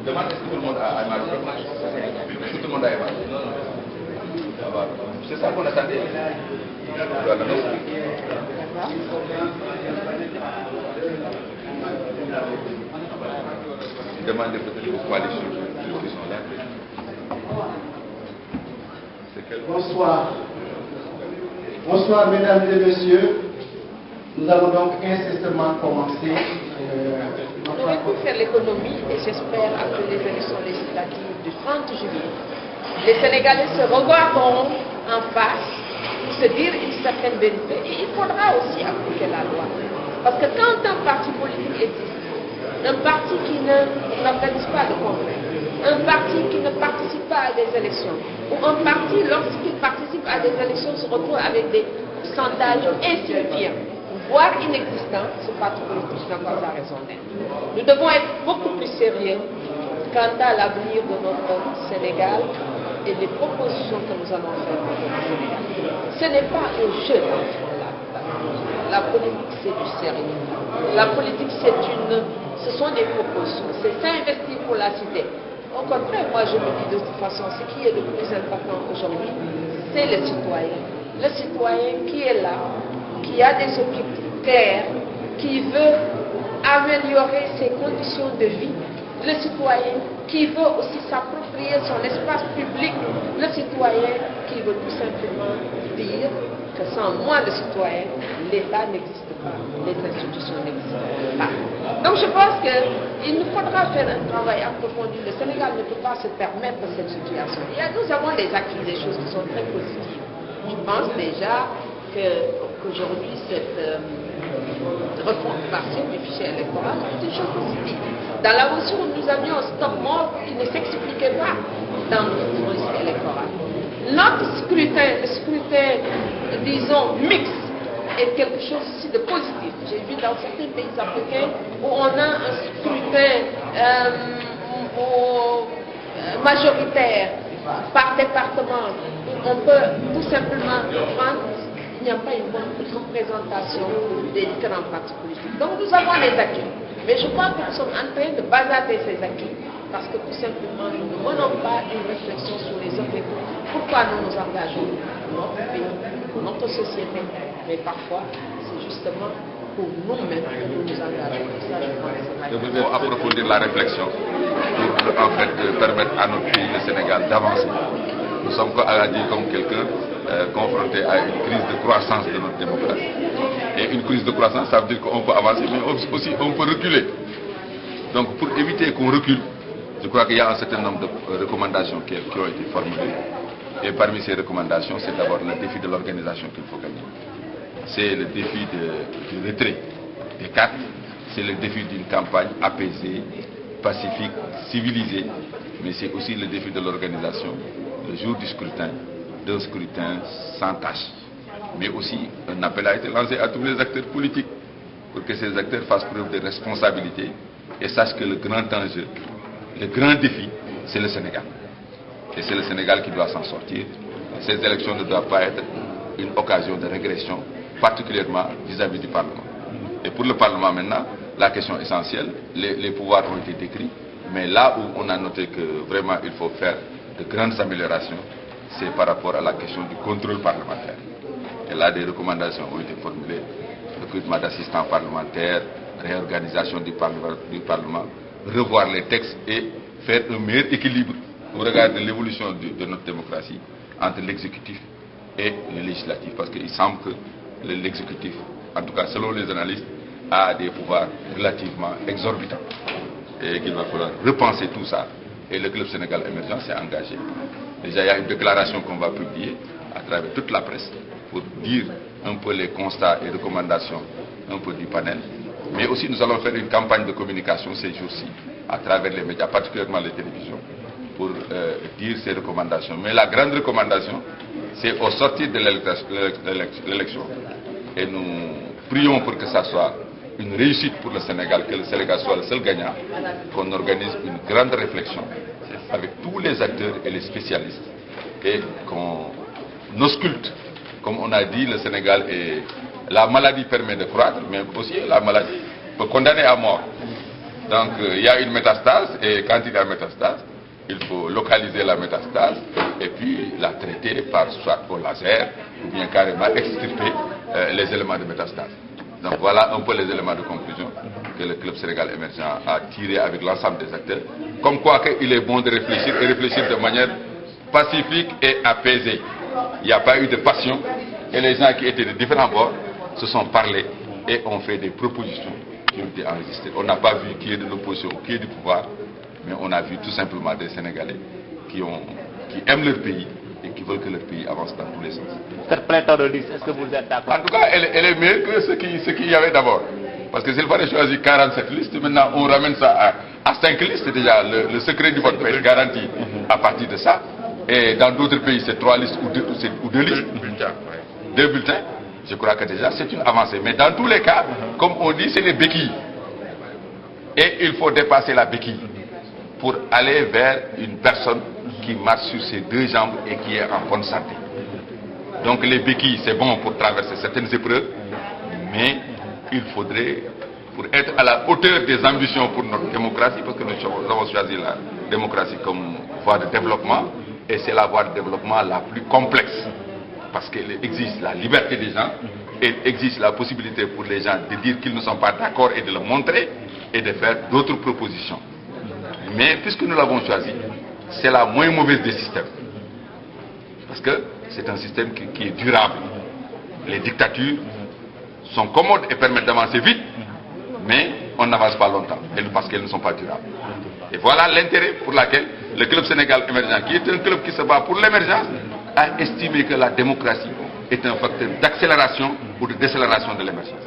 demande est-ce que tout le monde a aimé. Est-ce que tout le monde a aimé? C'est ça qu'on attendait. Demandez peut-être aux coalitions qui sont là. Bonsoir. Bonsoir, mesdames et messieurs. Nous allons donc incessamment commencer. On aurait pu faire l'économie et j'espère après les élections législatives du 30 juillet, les Sénégalais se regarderont en face pour se dire une certaine vérité. Et il faudra aussi appliquer la loi. Parce que quand un parti politique existe, un parti qui n'organise pas de congrès, un parti qui ne participe pas à des élections, ou un parti, lorsqu'il participe à des élections, se retrouve avec des sondages insuffisants, voire inexistants, ce parti politique n'a pas sa raison d'être. Nous devons être beaucoup plus sérieux quant à l'avenir de notre Sénégal et les propositions que nous allons faire pour le Sénégal. Ce n'est pas un jeu. La politique, c'est du sérieux. La politique, ce sont des propositions. C'est s'investir pour la cité. Au contraire, moi je me dis de toute façon, ce qui est le plus important aujourd'hui, c'est le citoyen. Le citoyen qui est là, qui a des objectifs clairs, qui veut améliorer ses conditions de vie. Le citoyen qui veut aussi s'approprier son espace public. Le citoyen qui veut tout simplement dire que sans moi, le citoyen, l'État n'existe pas, les institutions n'existent pas. Donc je pense qu'il nous faudra faire un travail approfondi. Le Sénégal ne peut pas se permettre cette situation. Nous avons des acquis, des choses qui sont très positives. Je pense déjà qu'aujourd'hui, cette refonte partielle du fichier électoral est une chose positive. Dans la mesure où nous avions un stop mort qui ne s'expliquait pas dans notre liste électorale. Notre scrutin, le scrutin, disons, mixte, est quelque chose aussi de positif. J'ai vu dans certains pays africains où on a un scrutin majoritaire par département. On peut tout simplement prendre, il n'y a pas une bonne représentation des différents partis politiques. Donc nous avons les acquis. Mais je crois que nous sommes en train de basader ces acquis parce que tout simplement nous ne menons pas une réflexion sur les objectifs. Pourquoi nous nous engageons pour notre pays, pour notre société, mais parfois c'est justement pour nous-mêmes que nous nous engageons. Et ça, je pense que nous devons approfondir la réflexion pour en fait permettre à notre pays, le Sénégal, d'avancer. Nous sommes, à dire comme quelqu'un, confrontés à une crise de croissance de notre démocratie. Et une crise de croissance, ça veut dire qu'on peut avancer, mais aussi on peut reculer. Donc pour éviter qu'on recule, je crois qu'il y a un certain nombre de recommandations qui ont été formulées. Et parmi ces recommandations, c'est d'abord le défi de l'organisation qu'il faut gagner. C'est le défi du retrait des cartes. C'est le défi d'une campagne apaisée, pacifique, civilisée. Mais c'est aussi le défi de l'organisation, le jour du scrutin, d'un scrutin sans tâche. Mais aussi, un appel a été lancé à tous les acteurs politiques pour que ces acteurs fassent preuve de responsabilité et sachent que le grand enjeu, le grand défi, c'est le Sénégal. Et c'est le Sénégal qui doit s'en sortir. Ces élections ne doivent pas être une occasion de régression, particulièrement vis-à-vis du Parlement. Et pour le Parlement maintenant, la question essentielle, les pouvoirs ont été décrits, mais là où on a noté que vraiment il faut faire de grandes améliorations, c'est par rapport à la question du contrôle parlementaire. Et là, des recommandations ont été formulées, recrutement d'assistants parlementaires, réorganisation du Parlement, revoir les textes et faire un meilleur équilibre au regard de l'évolution de notre démocratie entre l'exécutif et le législatif. Parce qu'il semble que l'exécutif, en tout cas selon les analystes, a des pouvoirs relativement exorbitants. Et qu'il va falloir repenser tout ça. Et le Club Sénégal Émergent s'est engagé. Déjà, il y a une déclaration qu'on va publier à travers toute la presse pour dire un peu les constats et recommandations un peu du panel. Mais aussi, nous allons faire une campagne de communication ces jours-ci à travers les médias, particulièrement les télévisions, pour dire ces recommandations. Mais la grande recommandation, c'est au sortir de l'élection. Et nous prions pour que ça soit une réussite pour le Sénégal, que le Sénégal soit le seul gagnant, qu'on organise une grande réflexion avec tous les acteurs et les spécialistes et qu'on ausculte. Comme on a dit, le Sénégal est... La maladie permet de croître, mais aussi la maladie peut condamner à mort. Donc il y a une métastase, et quand il y a métastase, il faut localiser la métastase et puis la traiter par soit au laser ou bien carrément extirper les éléments de métastase. Donc voilà un peu les éléments de conclusion que le Club Sénégal Émergent a tiré avec l'ensemble des acteurs. Comme quoi qu'il est bon de réfléchir et réfléchir de manière pacifique et apaisée. Il n'y a pas eu de passion et les gens qui étaient de différents bords se sont parlé et ont fait des propositions qui ont été enregistrées. On n'a pas vu qui est de l'opposition, qui est du pouvoir, mais on a vu tout simplement des Sénégalais qui aiment leur pays et qui veulent que leur pays avance dans tous les sens. Cette pléthore de listes, est-ce que vous êtes d'accord? En tout cas, elle est meilleure que ce qu'il y avait d'abord. Parce que s'il fallait choisir 47 listes, maintenant on ramène ça à 5 listes déjà. Le secret du vote peut être garanti à partir de ça. Et dans d'autres pays, c'est 3 listes ou 2 listes. 2 bulletins. Je crois que déjà c'est une avancée. Mais dans tous les cas, comme on dit, c'est les béquilles. Et il faut dépasser la béquille pour aller vers une personne qui marche sur ses 2 jambes et qui est en bonne santé. Donc les béquilles, c'est bon pour traverser certaines épreuves, mais il faudrait, pour être à la hauteur des ambitions pour notre démocratie, parce que nous avons choisi la démocratie comme voie de développement, et c'est la voie de développement la plus complexe, parce qu'il existe la liberté des gens, et il existe la possibilité pour les gens de dire qu'ils ne sont pas d'accord et de le montrer, et de faire d'autres propositions. Mais puisque nous l'avons choisi, c'est la moins mauvaise des systèmes. Parce que c'est un système qui est durable. Les dictatures sont commodes et permettent d'avancer vite, mais on n'avance pas longtemps, parce qu'elles ne sont pas durables. Et voilà l'intérêt pour lequel le Club Sénégal Émergent, qui est un club qui se bat pour l'émergence, a estimé que la démocratie est un facteur d'accélération ou de décélération de l'émergence.